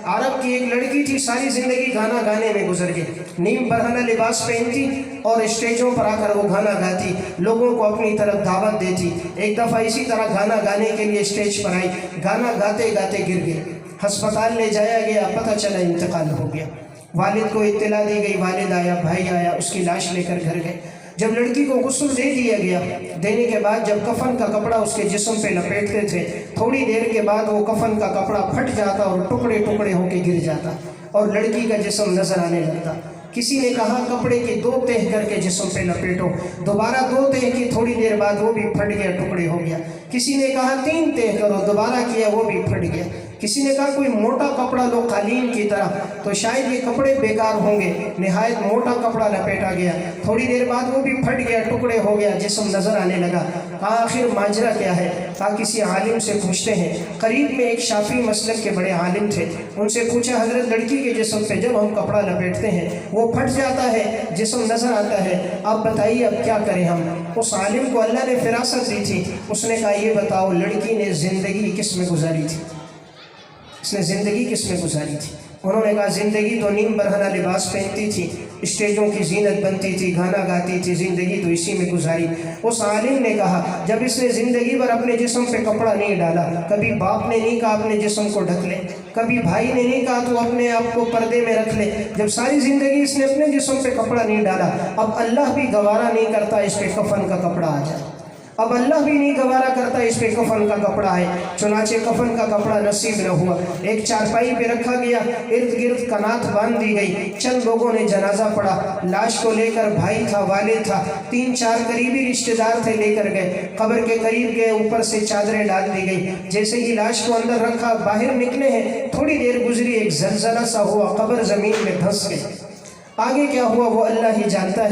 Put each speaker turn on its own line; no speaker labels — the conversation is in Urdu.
عرب کی ایک لڑکی تھی، ساری زندگی گانا گانے میں گزر گئی، نیم برہنہ لباس پہنتی اور اسٹیجوں پر آ کر وہ گانا گاتی، لوگوں کو اپنی طرف دعوت دیتی۔ ایک دفعہ اسی طرح گانا گانے کے لیے اسٹیج پر آئی، گانا گاتے گاتے گر گئی، ہسپتال لے جایا گیا، پتہ چلا انتقال ہو گیا۔ والد کو اطلاع دی گئی، والد آیا، بھائی آیا، اس کی لاش لے کر گھر گئے۔ جب لڑکی کو غسل دے دیا گیا، دینے کے بعد جب کفن کا کپڑا اس کے جسم پہ لپیٹتے تھے، تھوڑی دیر کے بعد وہ کفن کا کپڑا پھٹ جاتا اور ٹکڑے ٹکڑے ہو کے گر جاتا اور لڑکی کا جسم نظر آنے لگتا۔ کسی نے کہا کپڑے کی 2 تہہ کر کے جسم پہ لپیٹو، دوبارہ 2 تہہ کی، تھوڑی دیر بعد وہ بھی پھٹ گیا، ٹکڑے ہو گیا۔ کسی نے کہا 3 تہہ کرو، دوبارہ کیا، وہ بھی پھٹ گیا۔ کسی نے کہا کوئی موٹا کپڑا لو قالین کی طرح، تو شاید یہ کپڑے بیکار ہوں گے، نہایت موٹا کپڑا لپیٹا گیا، تھوڑی دیر بعد وہ بھی پھٹ گیا، ٹکڑے ہو گیا، جسم نظر آنے لگا۔ آخر ماجرا کیا ہے؟ کسی عالم سے پوچھتے ہیں۔ قریب میں ایک شافعی مسلک کے بڑے عالم تھے، ان سے پوچھا حضرت لڑکی کے جسم پہ جب ہم کپڑا لپیٹتے ہیں وہ پھٹ جاتا ہے، جسم نظر آتا ہے، آپ بتائیے اب کیا کریں ہم؟ اس عالم کو اللہ نے فراست دی تھی، اس نے کہا یہ بتاؤ لڑکی نے زندگی کس میں گزاری تھی؟ اس نے زندگی کس میں گزاری تھی؟ انہوں نے کہا زندگی تو نیم برہنہ لباس پہنتی تھی، اسٹیجوں کی زینت بنتی تھی، گانا گاتی تھی، زندگی تو اسی میں گزاری۔ اس عالم نے کہا جب اس نے زندگی بھر اپنے جسم پہ کپڑا نہیں ڈالا، کبھی باپ نے نہیں کہا اپنے جسم کو ڈھک لے، کبھی بھائی نے نہیں کہا تو اپنے آپ کو پردے میں رکھ لے، جب ساری زندگی اس نے اپنے جسم پہ کپڑا نہیں ڈالا، اب اللہ بھی گوارا نہیں کرتا اس پہ کفن کا کپڑا آ جائے، اب اللہ بھی نہیں گوارا کرتا اس پہ کفن کا کپڑا ہے۔ چنانچہ کفن کا کپڑا نصیب نہ ہوا، ایک چارپائی پہ رکھا گیا، ارد گرد کنات باندھ دی گئی، چند لوگوں نے جنازہ پڑھا، لاش کو لے کر بھائی تھا، والد تھا، 3-4 قریبی رشتہ دار تھے، لے کر گئے، قبر کے قریب گئے، اوپر سے چادریں ڈال دی گئی، جیسے ہی لاش کو اندر رکھا باہر نکلے ہیں، تھوڑی دیر گزری، ایک زلزلہ سا ہوا، قبر زمین میں دھنس گئی۔ آگے کیا ہوا وہ اللہ ہی جانتا ہے۔